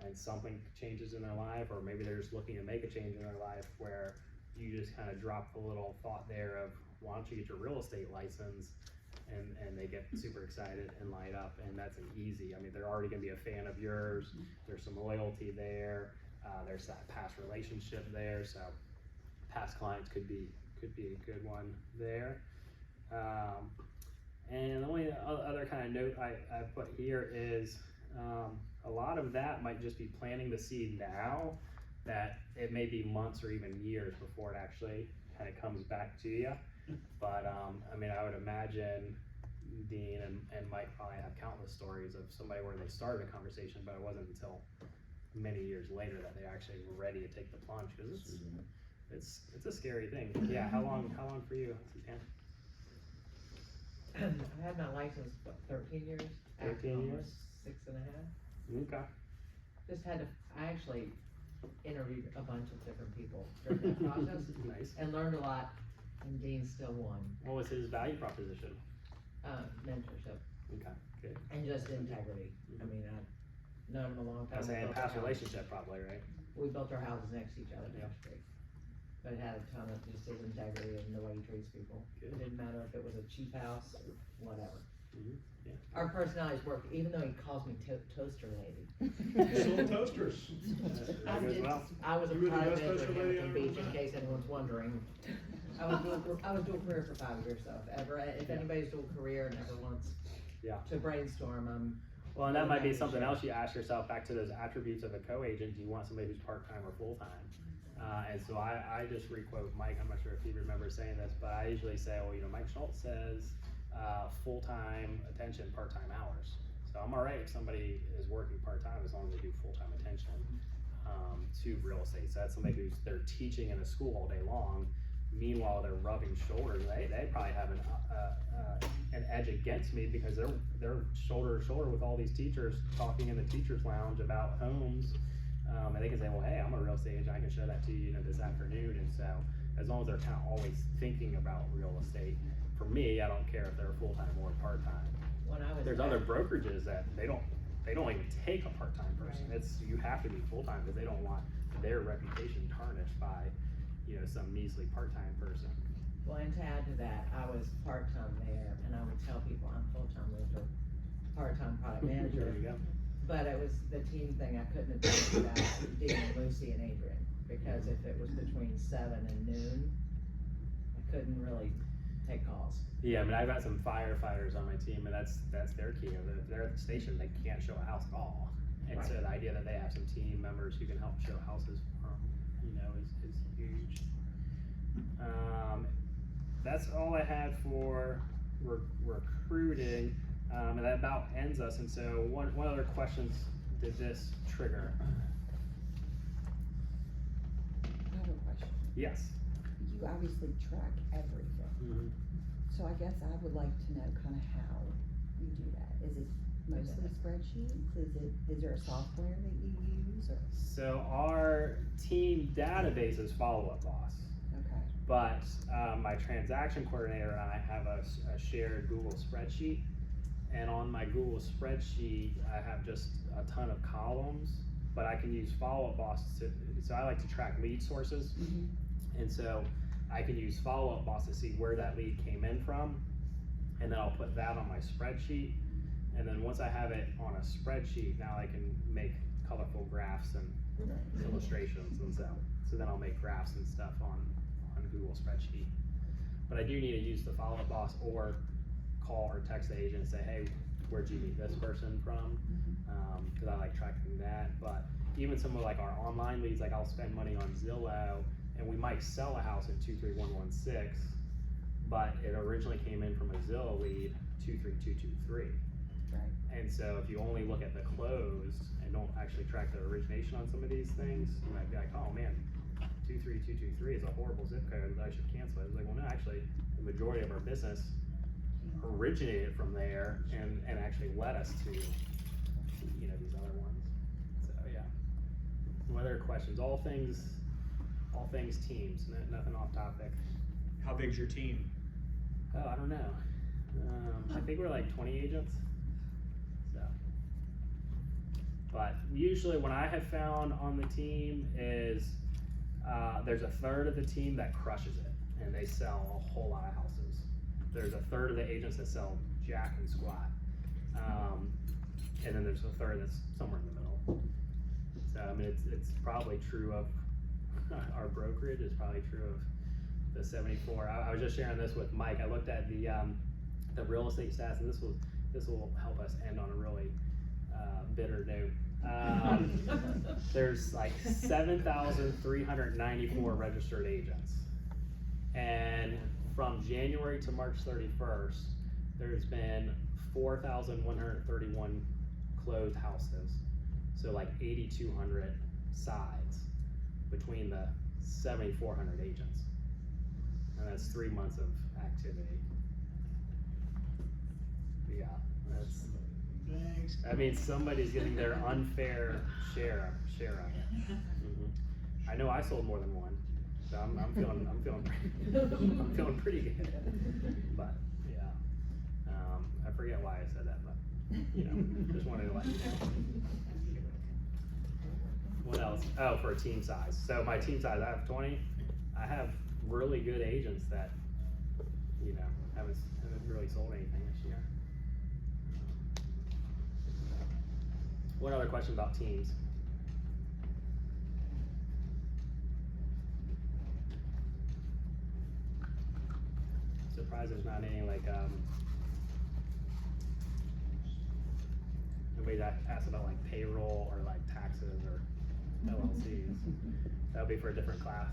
and something changes in their life, or maybe they're just looking to make a change in their life, where you just kind of drop the little thought there of, why don't you get your real estate license? And they get super excited and light up, and that's an easy, I mean, they're already gonna be a fan of yours, there's some loyalty there, there's that past relationship there, so past clients could be a good one there. And the only other kind of note I put here is, a lot of that might just be planting the seed now, that it may be months or even years before it actually kind of comes back to you. But, I mean, I would imagine Dean and Mike probably have countless stories of somebody where they started a conversation, but it wasn't until many years later that they actually were ready to take the plunge, because it's a scary thing. Yeah, how long for you, Suzanne? I had my license, what, 13 years? 13 Acted years? almost 6.5. Okay. Just had to, I actually interviewed a bunch of different people during that process. Nice. And learned a lot, and Dean still won. What was his value proposition? Mentorship. Okay, good. And just integrity. I mean, I've known him a long time. I was saying We built past our relationship probably, right? We built our houses next to each other, Yeah. down the street. But it had a ton of just his integrity and the way he treats people. Good. It didn't matter if it was a cheap house or whatever. Yeah. Our personalities work, even though he calls me toaster lady. Sold toasters. That goes well. I was a You were the private best mentor toaster at lady Hamilton I ever Beach, in met. case anyone's wondering. I was dual career for 5 years, so if anybody's dual career and ever wants Yeah. to brainstorm, Well, and that might be happy to something share. else you ask yourself, back to those attributes of a co-agent. Do you want somebody who's part-time or full-time? And so I just requote Mike, I'm not sure if he remembers saying this, but I usually say, well, you know, Mike Schultz says, full-time attention, part-time hours. So I'm all right if somebody is working part-time, as long as they do full-time attention, to real estate. So that's somebody who's, they're teaching in a school all day long, meanwhile they're rubbing shoulders. They probably have an edge against me, because they're shoulder to shoulder with all these teachers, talking in the teachers lounge about homes. And they can say, well, hey, I'm a real estate agent, I can show that to you, this afternoon. And so, as long as they're kind of always thinking about real estate, for me, I don't care if they're full-time or part-time. when I was. There's other brokerages that they don't even take a part-time person. Right. You have to be full-time, because they don't want their reputation tarnished by, some measly part-time person. Well, and to add to that, I was part-time there, and I would tell people I'm full-time realtor, part-time product manager. There you go. But it was the team thing, I couldn't have done it without Dean, Lucy, and Adrian, because if it was between 7 and noon, I couldn't really take calls. Yeah, I mean, I've got some firefighters on my team, and that's their key. If they're at the station, they can't show a house at all. And so the idea that they have some team members who can help show houses for them, is huge. That's all I had for recruiting, and that about ends us. And so, what other questions did this trigger? I have a question. Yes. You obviously track everything. Mm-hmm. So I guess I would like to know kind of how you do that. Is it mostly spreadsheets? Is there a software that you use, or? So our team database is Follow Up Boss. Okay. But my transaction coordinator and I have a shared Google spreadsheet, and on my Google spreadsheet I have just a ton of columns, but I can use Follow Up Boss so I like to track lead sources, and so I can use Follow Up Boss to see where that lead came in from, and then I'll put that on my spreadsheet, and then once I have it on a spreadsheet, now I can make colorful graphs and illustrations, and so then I'll make graphs and stuff on Google spreadsheet. But I do need to use the Follow Up Boss, or call or text the agent and say, hey, where'd you meet this person from? Because I like tracking that. But even some of like our online leads, like I'll spend money on Zillow and we might sell a house at 23116, but it originally came in from a Zillow lead 23223. Right. And so if you only look at the closed and don't actually track the origination on some of these things, you might be like, oh man, 23223 is a horrible zip code, I should cancel it. It's like, well, no, actually, the majority of our business originated from there and actually led us to, you know, these other ones. So yeah. What other questions? All things teams, nothing off topic. How big's your team? Oh, I don't know. I think we're like 20 agents. So, but usually what I have found on the team is there's a third of the team that crushes it and they sell a whole lot of houses. There's a third of the agents that sell jack and squat. And then there's a third that's somewhere in the middle. So I mean, it's probably true of our brokerage. It's probably true of the 74. I was just sharing this with Mike. I looked at the real estate stats, and this will help us end on a really bitter note. There's like 7,394 registered agents, and from January to March 31st, there's been 4,131 closed houses. So like 8,200 sides between the 7,400 agents. And that's 3 months of activity. Yeah, Thanks. I mean, somebody's getting their unfair share of it. I know I sold more than one, so I'm feeling pretty good. But yeah, I forget why I said that, but you know, just wanted to let you know. What else? Oh, for a team size. So my team size, I have 20. I have really good agents that, you know, haven't really sold anything this year. What other questions about teams? Surprised there's not any like nobody that asks about like payroll or like taxes or LLCs. That would be for a different class.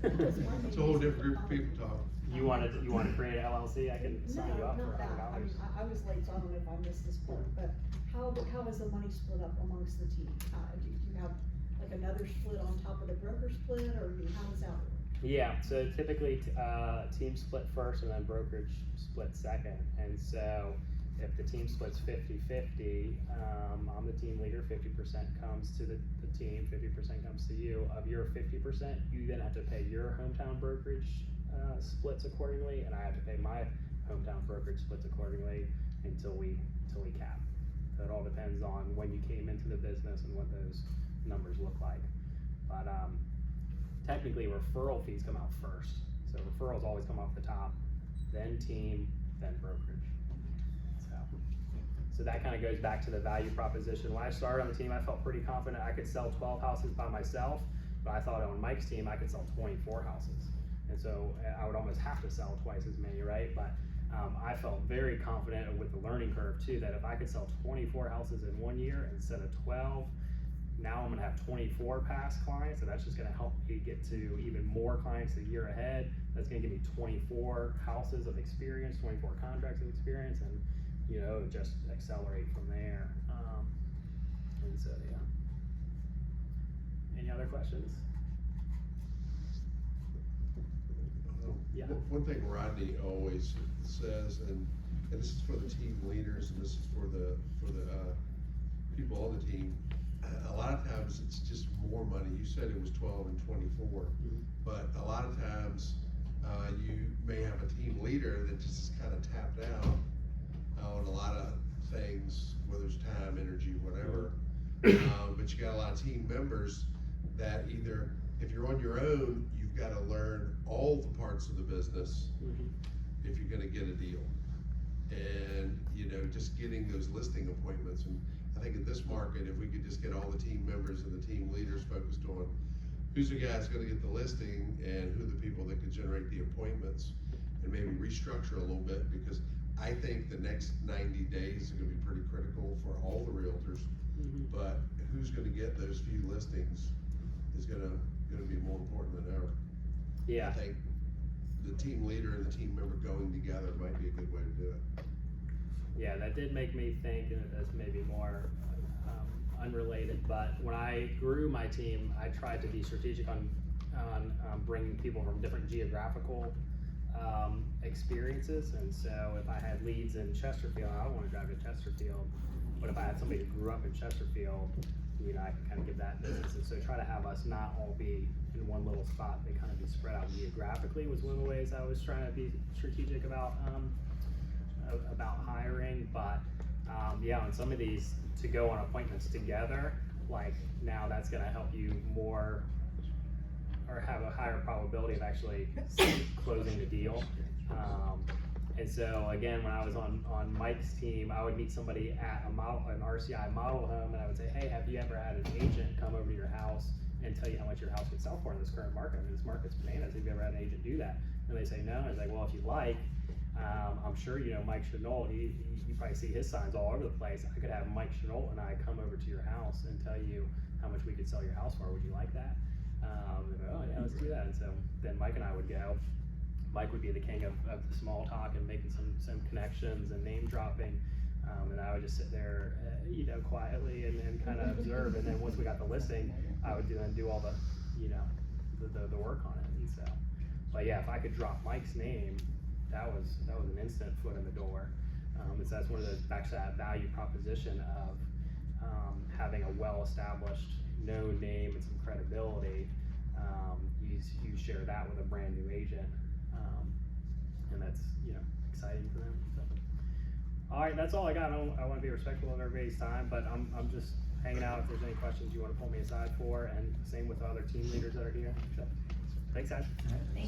It's a whole different group of people talking. You want to create an LLC? I can sign you up for not that. I mean, $100. I was late, so I don't know if I missed this part, but how is the money split up amongst the team? Do you have like another split on top of the broker split, or how does that work? Yeah, so typically team split first and then brokerage split second. And so if the team splits 50-50, I'm the team leader, 50% comes to the team, 50% comes to you. Of your 50%, you then have to pay your hometown brokerage splits accordingly, and I have to pay my hometown brokerage splits accordingly until we cap. So it all depends on when you came into the business and what those numbers look like. But technically referral fees come out first. So referrals always come off the top, then team, then brokerage. So that kind of goes back to the value proposition. When I started on the team, I felt pretty confident I could sell 12 houses by myself, but I thought on Mike's team, I could sell 24 houses. And so I would almost have to sell twice as many, right? But I felt very confident with the learning curve too, that if I could sell 24 houses in 1 year instead of 12, now I'm gonna have 24 past clients, and that's just gonna help me get to even more clients a year ahead. That's gonna give me 24 houses of experience, 24 contracts of experience, and you know, just accelerate from there. And so, yeah. Any other questions? Yeah. One thing Rodney always says, and this is for the team leaders, and this is for the people on the team. A lot of times it's just more money. You said it was 12 and 24, but a lot of times you may have a team leader that just is kind of tapped out on a lot of things, whether it's time, energy, whatever. But you got a lot of team members that either, if you're on your own, you've got to learn all the parts of the business if you're going to get a deal. And, you know, just getting those listing appointments. And I think in this market, if we could just get all the team members and the team leaders focused on who's the guy that's going to get the listing and who are the people that could generate the appointments, and maybe restructure a little bit, because I think the next 90 days are gonna be pretty critical for all the realtors, but who's gonna get those few listings is gonna be Yeah. I think the team leader and the team member going together might be a good way to do it. Yeah, that did make me think, and that's maybe more unrelated, but when I grew my team, I tried to be strategic on bringing people from different geographical experiences. And so if I had leads in Chesterfield, I don't want to drive to Chesterfield, but if I had somebody who grew up in Chesterfield, you know, I can kind of give that business. And so try to have us not all be in one little spot, they kind of be spread out geographically was one of the ways I was trying to be strategic about hiring. But yeah, on some of these, to go on appointments together, like now that's gonna help you more, or have a higher probability of actually closing the deal. And so again, when I was on Mike's team, I would meet somebody at an RCI model home, and I would say, hey, have you ever had an agent come over to your house and tell you how much your house would sell for in this current market? I mean, this market's bananas. Have you ever had an agent do that? And they say no. And I was like, well, if you like, I'm sure you know Mike Chenault. You probably see his signs all over the place. I could have Mike Chenault and I come over to your house and tell you how much we could sell your house for. Would you like that? Oh yeah, let's do that. And so then Mike and I would go. Mike would be the king of the small talk and making some connections and name dropping. And I would just sit there, you know, quietly and kind of observe. And then once we got the listing, I would do all the, you know, the work on it. And so, but yeah, if I could drop Mike's name, that was an instant foot in the door. And so that's one of those, back to that value proposition of having a well-established, known name and some credibility. You share that with a brand new agent, and that's, you know, exciting for them. So. All right, that's all I got. I want to be respectful of everybody's time, but I'm just hanging out if there's any questions you want to pull me aside for, and same with the other team leaders that are here. So, thanks, guys.